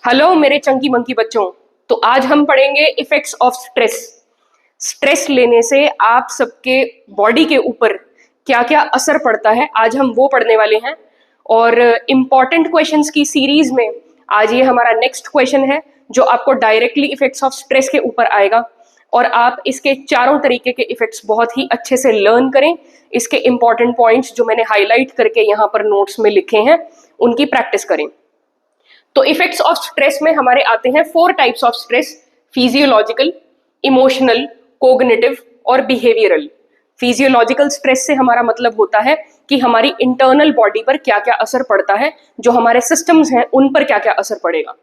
Hello मेरे Chunky monkey बच्चों। तो आज हम पढ़ेंगे इफेक्ट्स ऑफ स्ट्रेस। स्ट्रेस लेने से आप सबके बॉडी के ऊपर क्या क्या असर पड़ता है, आज हम वो पढ़ने वाले हैं। और इम्पॉर्टेंट क्वेश्चंस की सीरीज में आज ये हमारा नेक्स्ट क्वेश्चन है जो आपको डायरेक्टली इफेक्ट्स ऑफ स्ट्रेस के ऊपर आएगा। और आप इसके चारों तरीके के इफेक्ट्स बहुत ही अच्छे से लर्न करें। इसके इम्पॉर्टेंट पॉइंट्स जो मैंने हाईलाइट करके यहाँ पर नोट्स में लिखे हैं उनकी प्रैक्टिस करें। तो इफेक्ट्स ऑफ स्ट्रेस में हमारे आते हैं 4 types of stress: physiological, emotional, cognitive और बिहेवियरल। फिजियोलॉजिकल स्ट्रेस से हमारा मतलब होता है कि हमारी इंटरनल बॉडी पर क्या क्या असर पड़ता है, जो हमारे सिस्टम्स हैं उन पर क्या क्या असर पड़ेगा।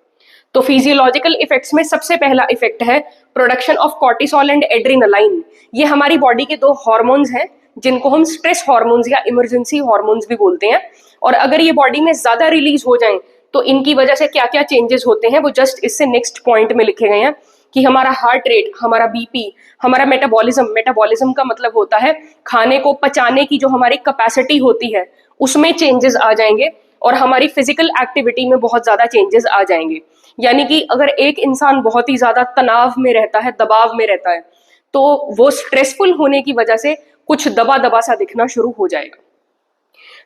तो फिजियोलॉजिकल इफेक्ट्स में सबसे पहला इफेक्ट है production of cortisol and adrenaline. ये हमारी बॉडी के 2 हार्मोन्स हैं जिनको हम स्ट्रेस हार्मोन्स या इमरजेंसी हार्मोन्स भी बोलते हैं। और अगर ये बॉडी में ज्यादा रिलीज हो जाएं तो इनकी वजह से क्या क्या चेंजेस होते हैं वो जस्ट इससे नेक्स्ट पॉइंट में लिखे गए हैं कि हमारा हार्ट रेट, हमारा बीपी, हमारा मेटाबॉलिज्म का मतलब होता है खाने को पचाने की जो हमारी कैपेसिटी होती है उसमें चेंजेस आ जाएंगे और हमारी फिजिकल एक्टिविटी में बहुत ज्यादा चेंजेस आ जाएंगे। यानी कि अगर एक इंसान बहुत ही ज्यादा तनाव में रहता है, दबाव में रहता है, तो वो स्ट्रेसफुल होने की वजह से कुछ दबा दबा सा दिखना शुरू हो जाएगा।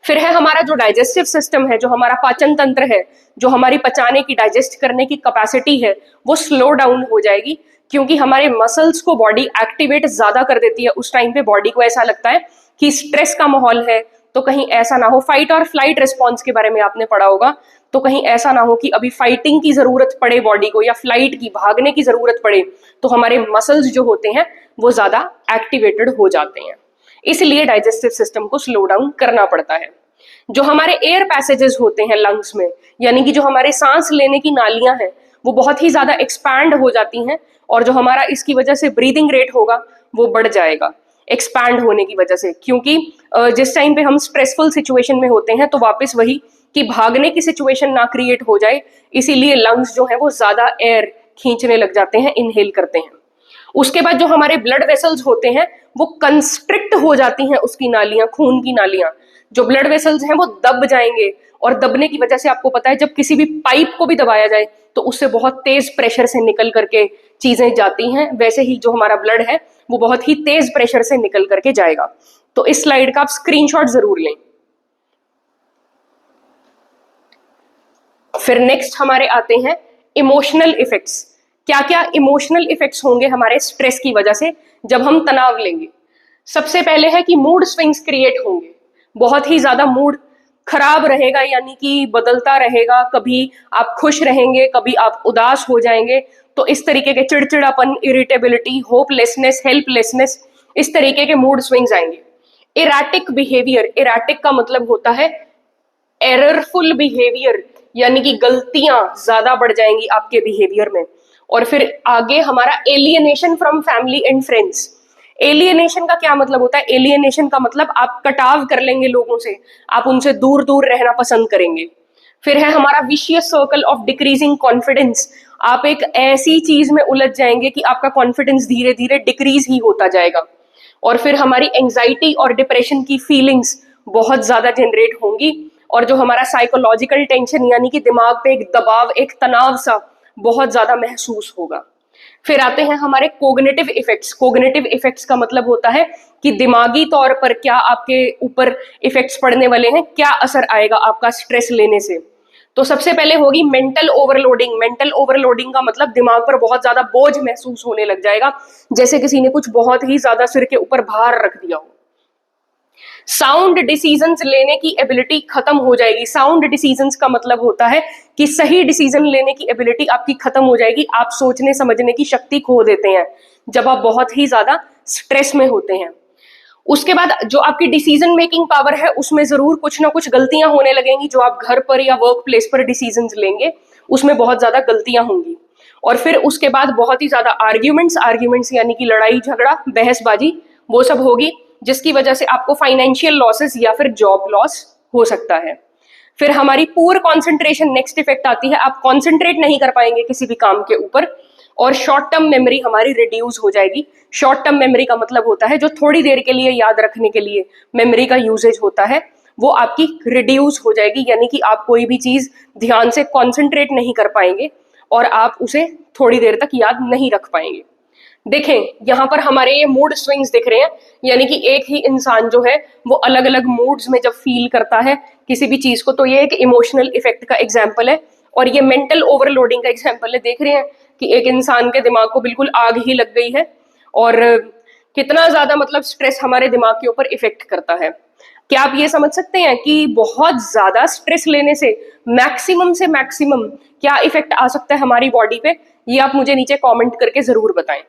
फिर है हमारा जो डाइजेस्टिव सिस्टम है, जो हमारा पाचन तंत्र है, जो हमारी पचाने की, डाइजेस्ट करने की कैपेसिटी है, वो स्लो डाउन हो जाएगी क्योंकि हमारे मसल्स को बॉडी एक्टिवेट ज्यादा कर देती है। उस टाइम पे बॉडी को ऐसा लगता है कि स्ट्रेस का माहौल है, तो कहीं ऐसा ना हो, फाइट और फ्लाइट रिस्पॉन्स के बारे में आपने पढ़ा होगा, तो कहीं ऐसा ना हो कि अभी फाइटिंग की जरूरत पड़े बॉडी को या फ्लाइट की, भागने की जरूरत पड़े, तो हमारे मसल्स जो होते हैं वो ज्यादा एक्टिवेटेड हो जाते हैं। इसलिए डाइजेस्टिव सिस्टम को स्लो डाउन करना पड़ता है। जो हमारे एयर पैसेजेस होते हैं लंग्स में, यानी कि जो हमारे सांस लेने की नालियां हैं, वो बहुत ही ज्यादा एक्सपैंड हो जाती हैं और जो हमारा इसकी वजह से ब्रीदिंग रेट होगा वो बढ़ जाएगा एक्सपैंड होने की वजह से। क्योंकि जिस टाइम पे हम स्ट्रेसफुल सिचुएशन में होते हैं तो वापस वही कि भागने की सिचुएशन ना क्रिएट हो जाए, इसीलिए लंग्स जो है वो ज्यादा एयर खींचने लग जाते हैं, इनहेल करते हैं। उसके बाद जो हमारे ब्लड वेसल्स होते हैं वो कंस्ट्रिक्ट हो जाती हैं, उसकी नालियां, खून की नालियां, जो ब्लड वेसल्स हैं वो दब जाएंगे। और दबने की वजह से आपको पता है जब किसी भी पाइप को भी दबाया जाए तो उससे बहुत तेज प्रेशर से निकल करके चीजें जाती हैं, वैसे ही जो हमारा ब्लड है वो बहुत ही तेज प्रेशर से निकल करके जाएगा। तो इस स्लाइड का आप स्क्रीनशॉट जरूर लें। फिर नेक्स्ट हमारे आते हैं इमोशनल इफेक्ट्स। क्या क्या इमोशनल इफेक्ट्स होंगे हमारे स्ट्रेस की वजह से जब हम तनाव लेंगे। सबसे पहले है कि मूड स्विंग्स क्रिएट होंगे, बहुत ही ज्यादा मूड खराब रहेगा, यानी कि बदलता रहेगा, कभी आप खुश रहेंगे, कभी आप उदास हो जाएंगे। तो इस तरीके के चिड़चिड़ापन, इरिटेबिलिटी, होपलेसनेस, हेल्पलेसनेस, इस तरीके के मूड स्विंग्स आएंगे। इरैटिक बिहेवियर, इरैटिक का मतलब होता है एररफुल बिहेवियर, यानी कि गलतियां ज्यादा बढ़ जाएंगी आपके बिहेवियर में। और फिर आगे हमारा alienation from family and friends. Alienation का क्या मतलब होता है? एलियनेशन का मतलब आप कटाव कर लेंगे लोगों से, आप उनसे दूर दूर रहना पसंद करेंगे। फिर है हमारा vicious circle of decreasing confidence. आप एक ऐसी चीज में उलझ जाएंगे कि आपका कॉन्फिडेंस धीरे धीरे डिक्रीज ही होता जाएगा। और फिर हमारी एंजाइटी और डिप्रेशन की फीलिंग्स बहुत ज्यादा जनरेट होंगी। और जो हमारा साइकोलॉजिकल टेंशन, यानी कि दिमाग पे एक दबाव, एक तनाव सा बहुत ज्यादा महसूस होगा। फिर आते हैं हमारे कोग्निटिव इफेक्ट्स। कोग्निटिव इफेक्ट्स का मतलब होता है कि दिमागी तौर पर क्या आपके ऊपर इफेक्ट्स पड़ने वाले हैं, क्या असर आएगा आपका स्ट्रेस लेने से। तो सबसे पहले होगी मेंटल ओवरलोडिंग। मेंटल ओवरलोडिंग का मतलब दिमाग पर बहुत ज्यादा बोझ महसूस होने लग जाएगा, जैसे किसी ने कुछ बहुत ही ज्यादा सिर के ऊपर भार रख दिया हो। साउंड डिसीजंस लेने की एबिलिटी खत्म हो जाएगी। साउंड डिसीजंस का मतलब होता है कि सही डिसीजन लेने की एबिलिटी आपकी खत्म हो जाएगी। आप सोचने समझने की शक्ति खो देते हैं जब आप बहुत ही ज्यादा स्ट्रेस में होते हैं। उसके बाद जो आपकी डिसीजन मेकिंग पावर है उसमें जरूर कुछ ना कुछ गलतियां होने लगेंगी। जो आप घर पर या वर्क प्लेस पर डिसीजंस लेंगे उसमें बहुत ज्यादा गलतियां होंगी। और फिर उसके बाद बहुत ही ज्यादा आर्ग्यूमेंट्स यानी कि लड़ाई झगड़ा, बहसबाजी, वो सब होगी, जिसकी वजह से आपको फाइनेंशियल लॉसेस या फिर जॉब लॉस हो सकता है। फिर हमारी पुअर कंसंट्रेशन नेक्स्ट इफेक्ट आती है। आप कंसंट्रेट नहीं कर पाएंगे किसी भी काम के ऊपर। और शॉर्ट टर्म मेमोरी हमारी रिड्यूस हो जाएगी। शॉर्ट टर्म मेमोरी का मतलब होता है जो थोड़ी देर के लिए याद रखने के लिए मेमोरी का यूजेज होता है, वो आपकी रिड्यूस हो जाएगी, यानी कि आप कोई भी चीज ध्यान से कॉन्सेंट्रेट नहीं कर पाएंगे। और आप उसे थोड़ी देर तक याद नहीं रख पाएंगे। देखें यहाँ पर हमारे ये मूड स्विंग्स दिख रहे हैं, यानी कि एक ही इंसान जो है वो अलग अलग मूड्स में जब फील करता है किसी भी चीज को, तो ये एक इमोशनल इफेक्ट का एग्जाम्पल है। और ये मेंटल ओवरलोडिंग का एग्जाम्पल है। देख रहे हैं कि एक इंसान के दिमाग को बिल्कुल आग ही लग गई है, और कितना ज्यादा मतलब स्ट्रेस हमारे दिमाग के ऊपर इफेक्ट करता है। क्या आप ये समझ सकते हैं कि बहुत ज्यादा स्ट्रेस लेने से मैक्सिमम क्या इफेक्ट आ सकता है हमारी बॉडी पे? ये आप मुझे नीचे कमेंट करके जरूर बताएं।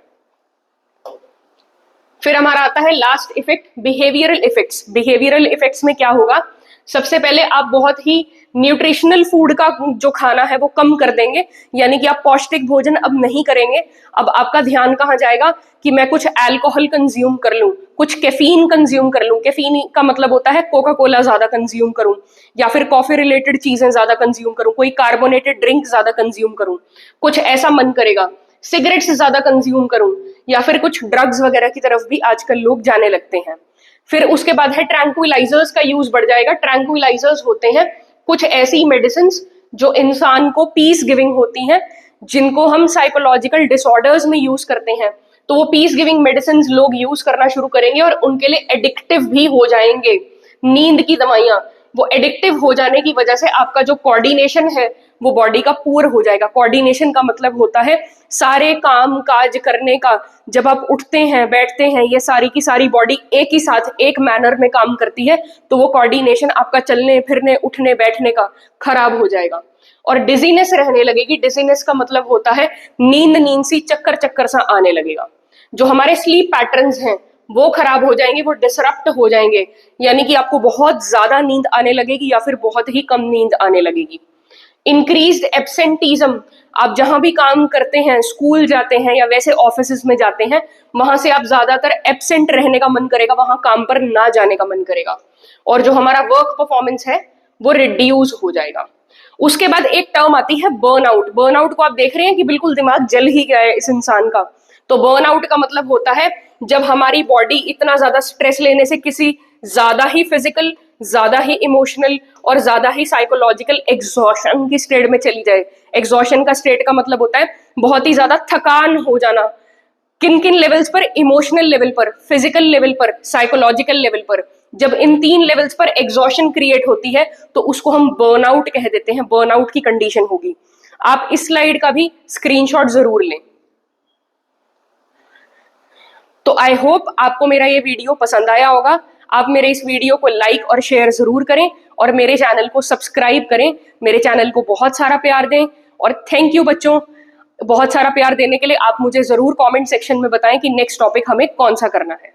फिर हमारा आता है last effect, behavioural effects. Behavioural effects में क्या होगा? सबसे पहले आप बहुत ही न्यूट्रिशनल फूड का जो खाना है वो कम कर देंगे, यानी कि आप पौष्टिक भोजन अब नहीं करेंगे। अब आपका ध्यान कहाँ जाएगा कि मैं कुछ अल्कोहल कंज्यूम कर लूं, कुछ कैफीन कंज्यूम कर लूं। कैफीन का मतलब होता है कोका कोला ज्यादा कंज्यूम करूं, या फिर कॉफी रिलेटेड चीजें ज्यादा कंज्यूम करूं, कोई कार्बोनेटेड ड्रिंक ज्यादा कंज्यूम करूं, कुछ ऐसा मन करेगा। सिगरेट्स ज्यादा कंज्यूम करूं, या फिर कुछ ड्रग्स वगैरह की तरफ भी आजकल लोग जाने लगते हैं। फिर उसके बाद है ट्रैंक्विलाइजर्स का यूज बढ़ जाएगा। ट्रैंक्विलाइजर्स होते हैं कुछ ऐसी मेडिसिन जो इंसान को पीस गिविंग होती हैं, जिनको हम साइकोलॉजिकल डिसऑर्डर्स में यूज करते हैं। तो वो पीस गिविंग मेडिसिन लोग यूज करना शुरू करेंगे और उनके लिए एडिक्टिव भी हो जाएंगे। नींद की दवाइयां, वो एडिक्टिव हो जाने की वजह से आपका जो कोऑर्डिनेशन है वो बॉडी का पुअर हो जाएगा। कोऑर्डिनेशन का मतलब होता है सारे काम काज करने का। जब आप उठते हैं बैठते हैं, ये सारी की सारी बॉडी एक ही साथ एक मैनर में काम करती है, तो वो कोऑर्डिनेशन आपका चलने फिरने उठने बैठने का खराब हो जाएगा। और डिजीनेस रहने लगेगी। डिजीनेस का मतलब होता है नींद सी चक्कर चक्कर सा आने लगेगा। जो हमारे स्लीप पैटर्न्स हैं वो खराब हो जाएंगे, वो डिसरप्ट हो जाएंगे, यानी कि आपको बहुत ज्यादा नींद आने लगेगी या फिर बहुत ही कम नींद आने लगेगी। इंक्रीज्ड एब्सेंटीज्म, आप जहां भी काम करते हैं, स्कूल जाते हैं या वैसे ऑफिस में जाते हैं, वहां से आप ज्यादातर एब्सेंट रहने का मन करेगा, वहां काम पर ना जाने का मन करेगा, और जो हमारा वर्क परफॉर्मेंस है वो रिड्यूस हो जाएगा। उसके बाद एक टर्म आती है बर्नआउट। बर्नआउट को आप देख रहे हैं कि बिल्कुल दिमाग जल ही गया है इस इंसान का। तो बर्नआउट का मतलब होता है जब हमारी बॉडी इतना ज्यादा स्ट्रेस लेने से किसी ज्यादा ही फिजिकल, ज्यादा ही इमोशनल और ज्यादा ही साइकोलॉजिकल एग्जॉशन की स्टेट में चली जाए। एग्जॉशन का स्टेट का मतलब होता है बहुत ही ज्यादा थकान हो जाना। किन किन लेवल्स पर? इमोशनल लेवल पर, फिजिकल लेवल पर, साइकोलॉजिकल लेवल पर। जब इन 3 लेवल्स पर एग्जॉशन क्रिएट होती है तो उसको हम बर्नआउट कह देते हैं। बर्नआउट की कंडीशन होगी। आप इस स्लाइड का भी स्क्रीनशॉट जरूर लें। तो आई होप आपको मेरा ये वीडियो पसंद आया होगा। आप मेरे इस वीडियो को लाइक और शेयर जरूर करें और मेरे चैनल को सब्सक्राइब करें। मेरे चैनल को बहुत सारा प्यार दें और थैंक यू बच्चों, बहुत सारा प्यार देने के लिए। आप मुझे जरूर कमेंट सेक्शन में बताएं कि नेक्स्ट टॉपिक हमें कौन सा करना है।